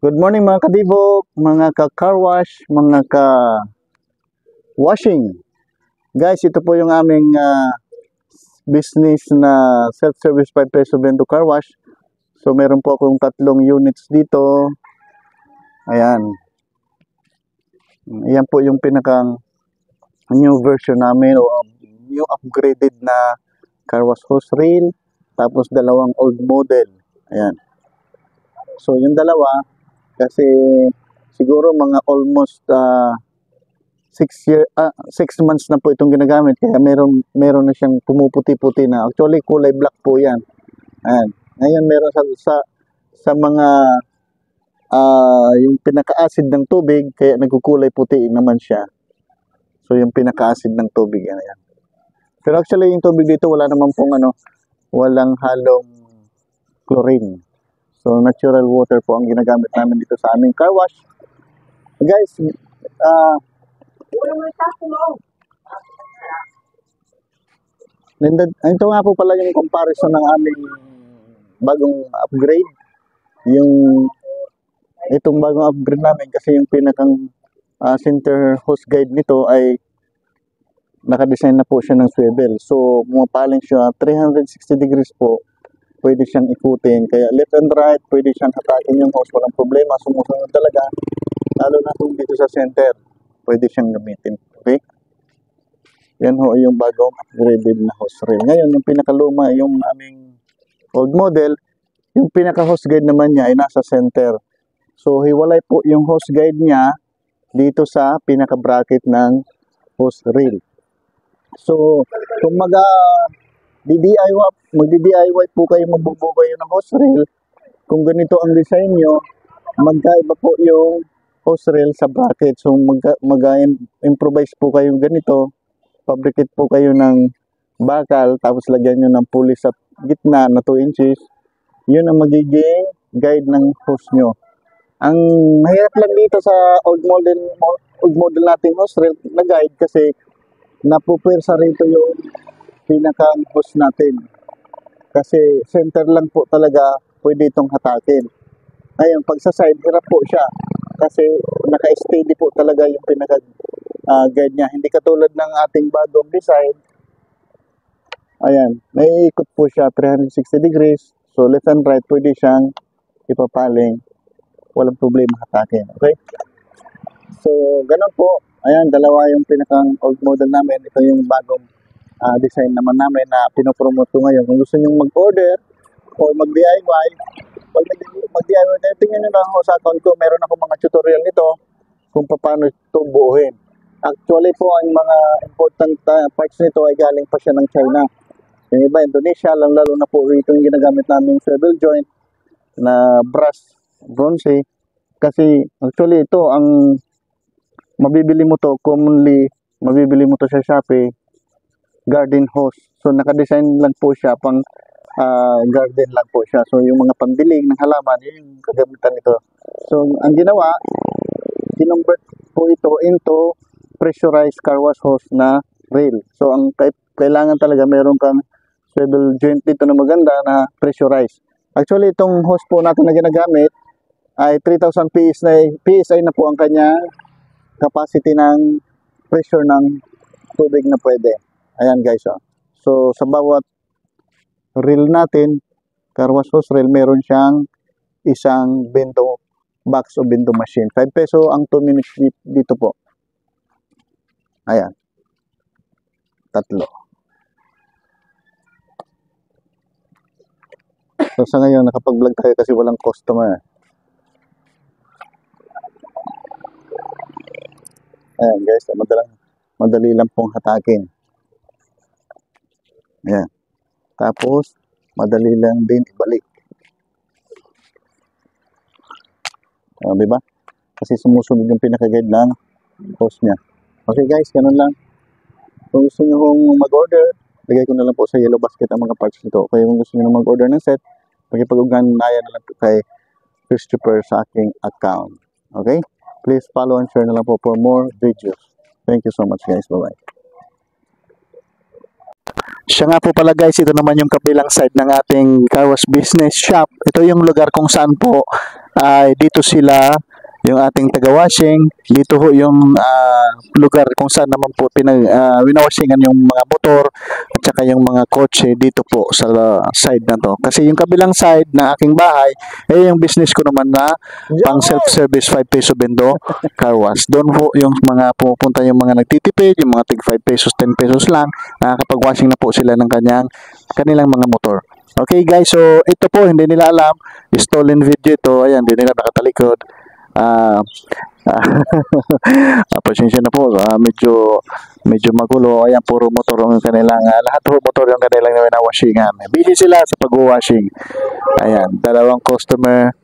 Good morning mga kadibok, mga ka-car wash, mga ka-washing. Guys, ito po yung aming business na self-service 5 peso bento car wash. So meron po akong 3 units dito. Ayan. Ayan po yung pinakang new version namin o new upgraded na car wash hose reel. Tapos 2 old model. Ayan. So yung dalawa, kasi siguro mga almost 6 months na po itong ginagamit, kaya meron na siyang pumuputi-puti na. Actually kulay black po yan. Ayan. Ngayon meron sa mga yung pinaka-acid ng tubig, kaya nagkukulay puti naman siya. So yung pinaka-acid ng tubig yan. Ayan. Pero actually yung tubig dito wala naman pong walang halong chlorine. So, natural water po ang ginagamit namin dito sa aming car wash. Guys, ito nga po pala yung comparison ng aming bagong upgrade. Itong bagong upgrade namin kasi yung pinakang center hose guide nito ay nakadesign na po siya ng swivel. So, pumapaling siya 360 degrees po. Pwede siyang ikutin. Kaya left and right, pwede siyang hatakin yung hose. Walang problema. Sumusunod talaga. Lalo na kung dito sa center, pwede siyang gamitin. Okay? Yan ho yung bagong upgraded na hose reel. Ngayon, yung pinakaluma, yung aming old model, yung pinaka-hose guide naman niya ay nasa center. So, hiwalay po yung hose guide niya dito sa pinaka-bracket ng hose reel. So, kung magdi-DIY po kayo, magbubuo kayo ng hose reel. Kung ganito ang design nyo, magkaiba po yung hose reel sa bracket. So mag-improvise po kayong ganito, fabricate po kayo ng bakal, tapos lagyan nyo ng pulley sa gitna na 2 inches. Yun ang magiging guide ng hose nyo. Ang mahirap lang dito sa old model nating hose reel na guide kasi napupwersa rito yung pinakang hose natin. Kasi center lang po talaga pwede itong hatakin. Ngayon, pag sa side, hirap po siya. Kasi naka-steady po talaga yung pinaka-guide niya. Hindi katulad ng ating bagong design. Ayan, naiikot po siya 360 degrees. So, left and right, pwede siyang ipapaling. Walang problema hatakin. Okay? So, ganun po. Ayan, dalawa yung pinakang old model namin. Ito yung bagong design naman namin na pinopromote ko ngayon. Kung gusto nyo mag-order o mag-DIY, pag mag-DIY na, tingnan nyo lang ako sa account ko. Meron ako mga tutorial nito kung paano ito buuhin. Actually po, ang mga important parts nito ay galing pa siya ng China. Yung iba, Indonesia, lalo na po ito yung ginagamit namin swivel joint na brass, bronze. Kasi actually ito, ang mabibili mo to, commonly, mabibili mo to sa Shopee, garden hose. So naka-design lang po siya pang garden lang po siya. So yung mga pangdilig ng halaman, yun yung kagamitan nito. So ang ginawa, kinonvert po ito into pressurized car wash hose na reel. So ang kailangan talaga meron kang swivel joint dito na maganda na pressurized. Actually itong hose po natin na ginagamit ay 3,000 PSI na po ang kanyang capacity ng pressure ng tubig na pwede. Ayan guys, oh. So sa bawat reel natin, car wash hose reel, meron siyang isang bento box o bento machine. 5 peso ang 2 minutes dito po. Ayan. 3. So sa ngayon, nakapag-vlog tayo kasi walang customer. Ayan guys, madali lang pong hatakin. Ayan. Tapos, madali lang din ibalik. Diba? Kasi sumusunod yung pinaka-guide ng hose niya. Okay guys, ganun lang. Kung gusto nyo kong mag-order, lagay ko na lang po sa yellow basket ang mga parts nito. Kaya kung gusto nyo na mag-order ng set, magipag-ugnayan na lang po kay Christopher sa aking account. Okay? Please follow and share na lang po for more videos. Thank you so much guys. Bye-bye. Siya nga po pala guys, ito naman yung kabilang side ng ating car wash business shop. Ito yung lugar kung saan po ay dito sila, yung ating taga-washing. Dito ho yung lugar kung saan naman po winawashingan yung mga motor at saka yung mga kotse dito po sa side na to. Kasi yung kabilang side ng aking bahay, yung business ko naman na pang self-service 5 peso bendo car wash. Doon po yung mga pupunta yung mga nagtitipid, yung mga tig 5 pesos, 10 pesos lang, nakakapag-washing na po sila ng kanilang mga motor. Okay guys, so ito po, hindi nila alam, stolen video ito, ayan, hindi nila nakatalikod. Pasensya na po, medyo magulo. Ayan, puro motor yung kanilang, lahat po motor yung kanilang winawashingan. Busy sila sa pag-washing. Ayan, dalawang customer.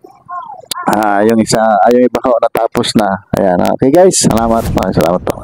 Yung iba ko natapos na. Ayan, okay guys, salamat po.